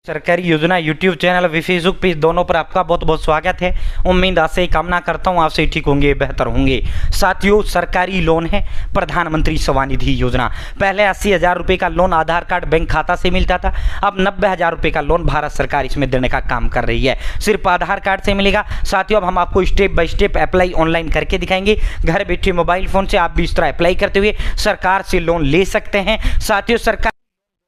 सरकारी योजना YouTube channel व फेसबुक पेज दोनों पर आपका बहुत बहुत स्वागत है। उम्मीद आपसे कामना करता हूं आपसे ठीक होंगे, बेहतर होंगे। साथियों, सरकारी लोन है प्रधानमंत्री स्वनिधि योजना। पहले 80,000 रुपये का लोन आधार कार्ड बैंक खाता से मिलता था, अब 90,000 रुपये का लोन भारत सरकार इसमें देने का काम कर रही है। सिर्फ आधार कार्ड से मिलेगा। साथियों, अब हम आपको step by step apply online करके दिखाएंगे। घर बैठे मोबाइल फोन से आप भी इस तरह अप्लाई करते हुए सरकार से लोन ले सकते हैं। साथियों, सरकार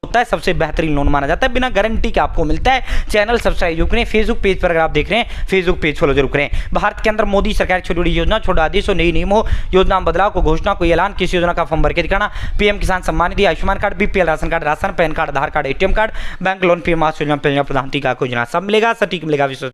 होता है सबसे बेहतरीन लोन माना जाता है, बिना गारंटी के आपको मिलता है। चैनल सब्सक्राइब जरूर करें। फेसबुक पेज पर अगर आप देख रहे हैं, फेसबुक पेज फॉलो जरूर करें। भारत के अंदर मोदी सरकार छोटी बड़ी योजना, छोटा आदेश हो, नई नियम हो, योजना बदलाव को घोषणा कोई ऐलान, किसी योजना का फॉर्म भर के दिखाना, PM Kisan Samman Nidhi, Ayushman card, BPL ration card, ration, PAN card, Aadhaar card, ATM card, bank loan, PM Awas Yojana, प्रधानमंत्री का योजना, सब मिलेगा, सटीक मिलेगा विश्वास।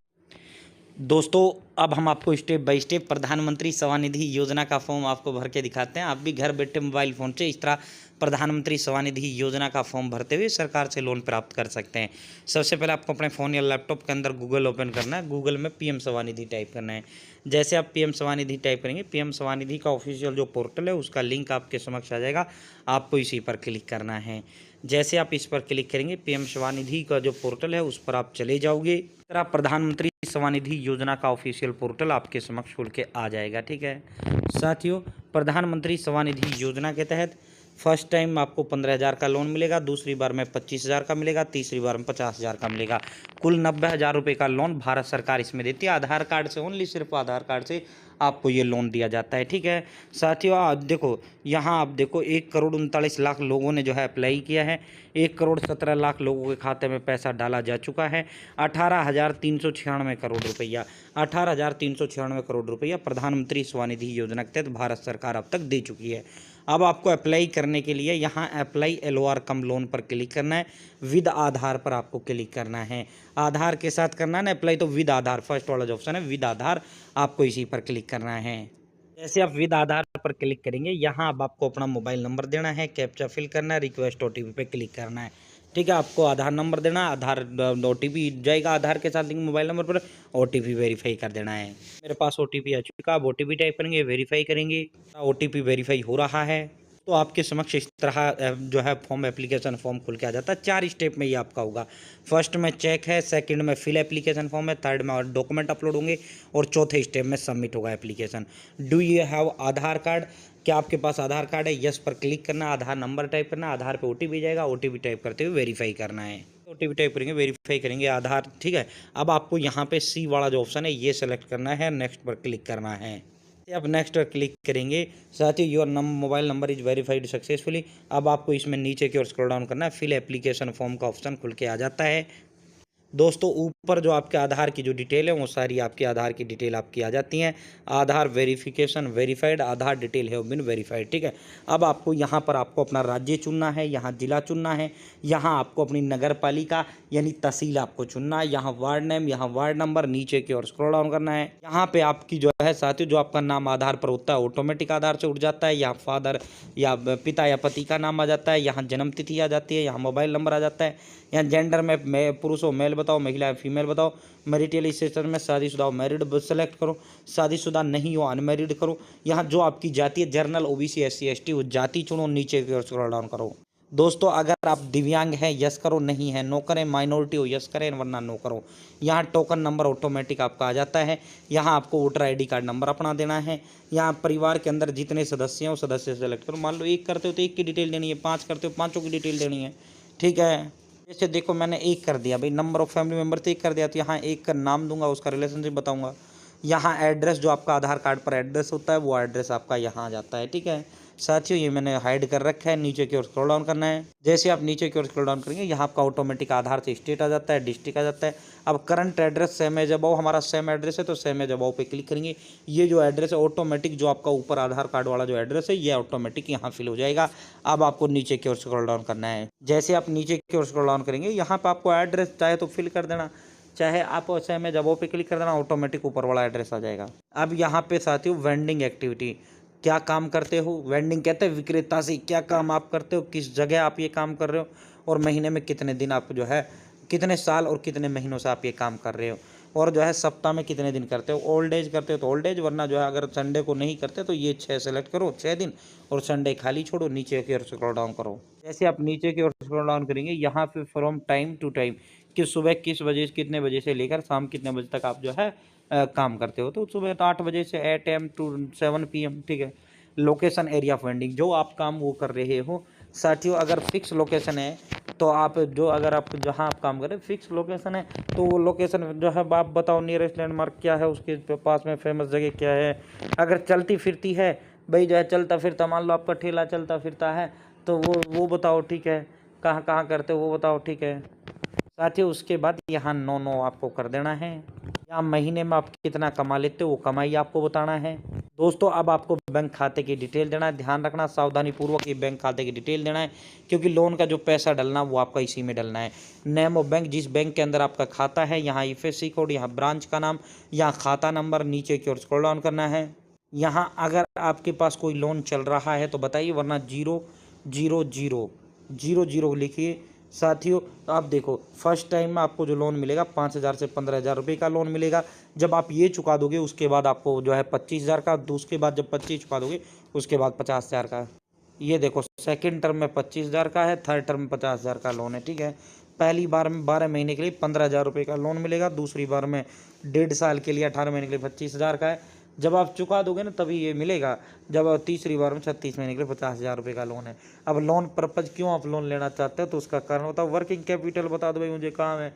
दोस्तों, अब हम आपको स्टेप बाय स्टेप प्रधानमंत्री स्वनिधि योजना का फॉर्म आपको भर के दिखाते हैं। आप भी घर बैठे मोबाइल फ़ोन से इस तरह प्रधानमंत्री स्वनिधि योजना का फॉर्म भरते हुए सरकार से लोन प्राप्त कर सकते हैं। सबसे पहले आपको अपने फ़ोन या लैपटॉप के अंदर गूगल ओपन करना है। गूगल में पीएम स्वनिधि टाइप करना है। जैसे आप पीएम स्वनिधि टाइप करेंगे, पीएम स्वनिधि का ऑफिशियल जो पोर्टल है उसका लिंक आपके समक्ष आ जाएगा। आपको इसी पर क्लिक करना है। जैसे आप इस पर क्लिक करेंगे, पीएम स्वनिधि का जो पोर्टल है उस पर आप चले जाओगे। तरह प्रधानमंत्री स्वनिधि योजना का ऑफिशियल पोर्टल आपके समक्ष खुल के आ जाएगा। ठीक है साथियों, प्रधानमंत्री स्वनिधि योजना के तहत फर्स्ट टाइम आपको 15,000 का लोन मिलेगा, दूसरी बार में 25,000 का मिलेगा, तीसरी बार में 50,000 का मिलेगा। कुल 90,000 रुपये का लोन भारत सरकार इसमें देती है। आधार कार्ड से ओनली, सिर्फ आधार कार्ड से आपको ये लोन दिया जाता है। ठीक है साथियों, आप देखो यहाँ, आप देखो 1,39,00,000 लोगों ने जो है अप्लाई किया है। 1,17,00,000 लोगों के खाते में पैसा डाला जा चुका है। 18,396 करोड़ रुपया, 18,396 करोड़ रुपया प्रधानमंत्री स्वनिधि योजना के तहत भारत सरकार अब तक दे चुकी है। अब आपको अप्लाई करने के लिए यहाँ अप्लाई LOR कम लोन पर क्लिक करना है। विद आधार पर आपको क्लिक करना है। आधार के साथ करना है ना अप्लाई, तो विद आधार फर्स्ट वाला जो ऑप्शन है विद आधार, आपको इसी पर क्लिक करना है। जैसे आप विद आधार पर क्लिक करेंगे, यहाँ अब आपको अपना मोबाइल नंबर देना है, कैप्चा फिल करना है, रिक्वेस्ट OTP पे क्लिक करना है। ठीक है, आपको आधार नंबर देना, आधार OTP जाएगा आधार के साथ लिंक मोबाइल नंबर पर, OTP वेरीफाई कर देना है। मेरे पास OTP आ चुका, आप OTP टाइप करेंगे, वेरीफाई करेंगे। OTP वेरीफाई हो रहा है तो आपके समक्ष इस तरह जो है फॉर्म एप्लीकेशन फॉर्म खुल के आ जाता है। 4 स्टेप में ये आपका होगा। फर्स्ट में चेक है, सेकंड में फिल एप्लीकेशन फॉर्म है, थर्ड में और डॉक्यूमेंट अपलोड होंगे, और चौथे स्टेप में सबमिट होगा application. Do you have Aadhaar card, क्या आपके पास आधार कार्ड है? यस पर क्लिक करना, आधार नंबर टाइप करना, आधार पे OTP जाएगा, OTP टाइप करते हुए वेरीफाई करना है। OTP टाइप करेंगे, वेरीफाई करेंगे आधार। ठीक है, अब आपको यहाँ पे C वाला जो ऑप्शन है ये सेलेक्ट करना है, नेक्स्ट पर क्लिक करना है। अब नेक्स्ट पर क्लिक करेंगे, साथ ही your mobile number is verified successfully. अब आपको इसमें नीचे की ओर स्क्रॉल डाउन करना है, फिल एप्लीकेशन फॉर्म का ऑप्शन खुल के आ जाता है। दोस्तों, ऊपर जो आपके आधार की जो डिटेल है वो सारी आपकी आधार की डिटेल आपकी आ जाती हैं। आधार वेरिफिकेशन वेरीफाइड, आधार डिटेल है बिन वेरीफाइड। ठीक है, अब आपको यहाँ पर आपको अपना राज्य चुनना है, यहाँ जिला चुनना है, यहाँ आपको अपनी नगर पालिका यानी तहसील आपको चुनना है, यहाँ वार्ड नेम, यहाँ वार्ड नंबर, नीचे की ओर स्क्रॉल डाउन करना है। यहाँ पे आपकी जो है साथियों, जो आपका नाम आधार पर होता है ऑटोमेटिक आधार से उठ जाता है। यहाँ फादर या पिता या पति का नाम आ जाता है, यहाँ जन्म तिथि आ जाती है, यहाँ मोबाइल नंबर आ जाता है, यहाँ जेंडर में पुरुष हो मेल बताओ, महिला है फीमेल बताओ, मैरिटल स्टेटस में शादीशुदा हो मैरिड सेलेक्ट करो, शादीशुदा नहीं हो अनमैरिड करो। यहाँ जो आपकी जाति है जनरल, OBC, SC ST वो जाति चुनो, नीचे की ओर स्क्रॉल डाउन करो। दोस्तों, अगर आप दिव्यांग हैं यस करो, नहीं है नो करें, माइनॉरिटी हो यस करें, वरना नो करो। यहाँ टोकन नंबर ऑटोमेटिक आपका आ जाता है। यहाँ आपको वोटर ID कार्ड नंबर अपना देना है। यहाँ परिवार के अंदर जितने सदस्य हैं वो सदस्य सेलेक्ट करो। मान लो 1 करते हो तो 1 की डिटेल देनी है, 5 करते हो 5 की डिटेल देनी है। ठीक है, जैसे देखो मैंने 1 कर दिया भाई, नंबर ऑफ फैमिली मेम्बर तो 1 कर दिया, तो यहाँ 1 का नाम दूंगा, उसका रिलेशनशिप बताऊंगा। यहाँ एड्रेस जो आपका आधार कार्ड पर एड्रेस होता है वो एड्रेस आपका यहाँ आ जाता है। ठीक है साथियों, ये मैंने हाइड कर रखा है। नीचे की ओर स्क्रॉल डाउन करना है। जैसे आप नीचे की ओर स्क्रॉल डाउन करेंगे, यहाँ आपका ऑटोमेटिक आधार से स्टेट आ जाता है, डिस्ट्रिक्ट आ जाता है। अब current address same as above, हमारा सेम एड्रेस है तो सेम एज अबाउ पे क्लिक करेंगे। ये जो एड्रेस है ऑटोमेटिक, जो आपका ऊपर आधार कार्ड वाला जो एड्रेस है ये ऑटोमेटिक यहाँ फिल हो जाएगा। अब आपको नीचे की ओर स्क्रॉल डाउन करना है। जैसे आप नीचे की ओर स्क्रॉल डाउन करेंगे, यहाँ पर आपको एड्रेस चाहे तो फिल कर देना, चाहे आप सेम एज अबाउ पे क्लिक कर देना, ऑटोमेटिक ऊपर वाला एड्रेस आ जाएगा। अब यहाँ पे साथियों वेंडिंग एक्टिविटी, क्या काम करते हो? वेंडिंग कहते हैं विक्रेता से, क्या काम आप करते हो, किस जगह आप ये काम कर रहे हो, और महीने में कितने दिन आप जो है, कितने साल और कितने महीनों से आप ये काम कर रहे हो, और जो है सप्ताह में कितने दिन करते हो। ओल्ड एज करते हो तो ओल्ड एज, वरना जो है अगर संडे को नहीं करते तो ये 6 सेलेक्ट करो, 6 दिन, और संडे खाली छोड़ो, नीचे की ओर स्क्रॉल डाउन करो। जैसे आप नीचे की ओर स्क्रॉल डाउन करेंगे, यहाँ पे फ्रॉम टाइम टू टाइम, कि सुबह किस बजे कितने बजे से लेकर शाम कितने बजे तक आप जो है काम करते हो। तो सुबह तो 8 बजे से 8 AM टू 7 PM, ठीक है। लोकेशन एरिया ऑफ वेंडिंग, जो आप काम वो कर रहे हो साथियों, अगर फिक्स लोकेशन है तो आप जो अगर आप जहाँ आप काम करें फिक्स लोकेशन है तो वो लोकेशन जो है आप बताओ नियरेस्ट लैंडमार्क क्या है, उसके पास में फेमस जगह क्या है। अगर चलती फिरती है भाई जो है चलता फिरता, मान लो आपका ठेला चलता फिरता है तो वो बताओ, ठीक है। कहाँ कहाँ करते हो वो बताओ, ठीक है साथियों। उसके बाद यहाँ नो आपको कर देना है। यहाँ महीने में आप कितना कमा लेते हो वो कमाई आपको बताना है। दोस्तों अब आपको बैंक खाते की डिटेल देना है। ध्यान रखना सावधानी पूर्वक ये बैंक खाते की डिटेल देना है, क्योंकि लोन का जो पैसा डलना वो आपका इसी में डलना है। नेम ऑफ बैंक, जिस बैंक के अंदर आपका खाता है, यहाँ IFSC कोड, यहाँ ब्रांच का नाम, यहाँ खाता नंबर, नीचे की ओर स्क्रॉल डाउन करना है। यहाँ अगर आपके पास कोई लोन चल रहा है तो बताइए, वरना 00000 लिखिए साथियों। आप देखो फर्स्ट टाइम में आपको जो लोन मिलेगा 5,000 से 15,000 रुपये का लोन मिलेगा। जब आप ये चुका दोगे उसके बाद आपको जो है 25,000 का, उसके बाद जब 25 चुका दोगे उसके बाद 50,000 का। ये देखो सेकंड टर्म में 25,000 का है, थर्ड टर्म में 50,000 का लोन है, ठीक है। पहली बार में 12 महीने के लिए 15,000 रुपये का लोन मिलेगा, दूसरी बार में 1.5 साल के लिए 18 महीने के लिए 25,000 का है। जब आप चुका दोगे ना तभी ये मिलेगा, जब तीसरी बार में 36 महीने के लिए 50,000 रुपये का लोन है। अब लोन पर्पज़ क्यों आप लोन लेना चाहते हो तो उसका कारण बताओ। वर्किंग कैपिटल बता दो भाई मुझे काम है,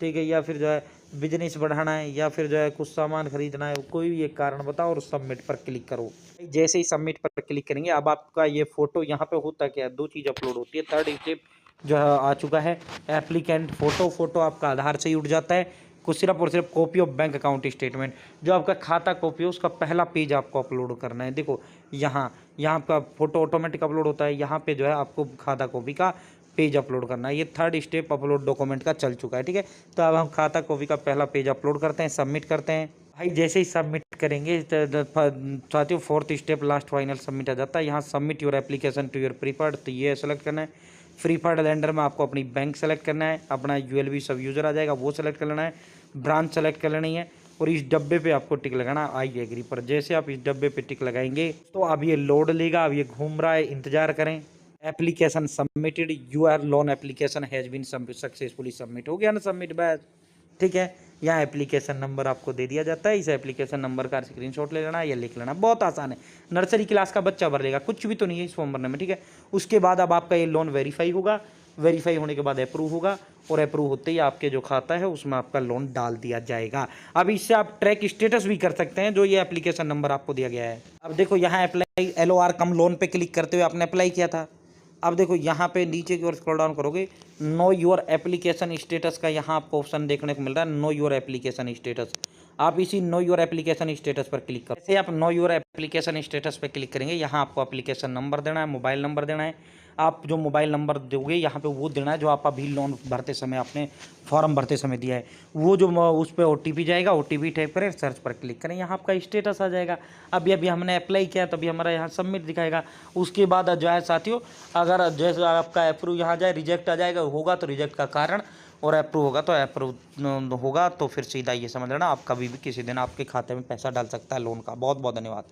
ठीक है, या फिर जो है बिजनेस बढ़ाना है, या फिर जो है कुछ सामान खरीदना है, कोई भी एक कारण बताओ और सबमिट पर क्लिक करो। जैसे ही सबमिट पर क्लिक करेंगे अब आपका ये फोटो, यहाँ पे होता क्या है, 2 चीज़ अपलोड होती है। थर्ड स्टेप जो है आ चुका है, एप्लीकेंट फोटो आपका आधार से ही उठ जाता है। कुछ सिर्फ और सिर्फ copy of bank account statement, जो आपका खाता कॉपी है उसका पहला पेज आपको अपलोड करना है। देखो यहाँ आपका फोटो ऑटोमेटिक अपलोड होता है, यहाँ पे जो है आपको खाता कॉपी का पेज अपलोड करना है। ये थर्ड स्टेप अपलोड डॉक्यूमेंट का चल चुका है, ठीक है। तो अब हम खाता कॉपी का पहला पेज अपलोड करते हैं, सबमिट करते हैं। भाई जैसे ही सबमिट करेंगे साथियों fourth step last final submit आ जाता है। यहाँ submit your application to your preferred, तो ये सेलेक्ट करना है। प्रीफर्ड लेंडर में आपको अपनी बैंक सेलेक्ट करना है, अपना ULB सब यूज़र आ जाएगा वो सेलेक्ट कर लेना है, ब्रांच सेलेक्ट कर लेनी है और इस डब्बे पे आपको टिक लगाना आई एग्री पर। जैसे आप इस डब्बे पे टिक लगाएंगे तो अब ये लोड लेगा, अब ये घूम रहा है, इंतजार करें। Application submitted, your loan application has been successfully submit, हो गया ना सबमिट बैच, ठीक है। यहाँ एप्लीकेशन नंबर आपको दे दिया जाता है, इस एप्लीकेशन नंबर का स्क्रीनशॉट ले लेना है या लिख लेना, बहुत आसान है। नर्सरी क्लास का बच्चा भर लेगा, कुछ भी तो नहीं है इस फॉर्म भरने में, ठीक है। उसके बाद अब आपका ये लोन वेरीफाई होगा, वेरीफाई होने के बाद अप्रूव होगा और अप्रूव होते ही आपके जो खाता है उसमें आपका लोन डाल दिया जाएगा। अब इससे आप ट्रैक स्टेटस भी कर सकते हैं, जो ये एप्लीकेशन नंबर आपको दिया गया है। अब देखो यहाँ अप्लाई LOR कम लोन पे क्लिक करते हुए आपने अप्लाई किया था। अब देखो यहाँ पे नीचे की ओर स्क्रॉल डाउन करोगे, नो योर एप्लीकेशन स्टेटस का यहाँ आपको ऑप्शन देखने को मिल रहा है, नो योर एप्लीकेशन स्टेटस। आप इसी नो योर एप्लीकेशन स्टेटस पर क्लिक करो। जैसे आप नो योर एप्लीकेशन स्टेटस पर क्लिक करेंगे, यहाँ आपको एप्लीकेशन नंबर देना है, मोबाइल नंबर देना है। आप जो मोबाइल नंबर दोगे यहाँ पे वो देना है जो आप अभी लोन भरते समय आपने फॉर्म भरते समय दिया है, वो जो उस पर OTP जाएगा, OTP टाइप करें, सर्च पर क्लिक करें, यहाँ आपका स्टेटस आ जाएगा। अभी हमने अप्लाई किया तभी हमारा यहाँ सबमिट दिखाएगा। उसके बाद जो है साथियों, अगर जैसे आपका अप्रूव यहाँ जाए, रिजेक्ट आ जाएगा, होगा तो रिजेक्ट का कारण, और अप्रूव होगा तो अप्रूव होगा, तो फिर सीधा ये समझ लेना आप कभी भी किसी दिन आपके खाते में पैसा डाल सकता है लोन का। बहुत बहुत धन्यवाद।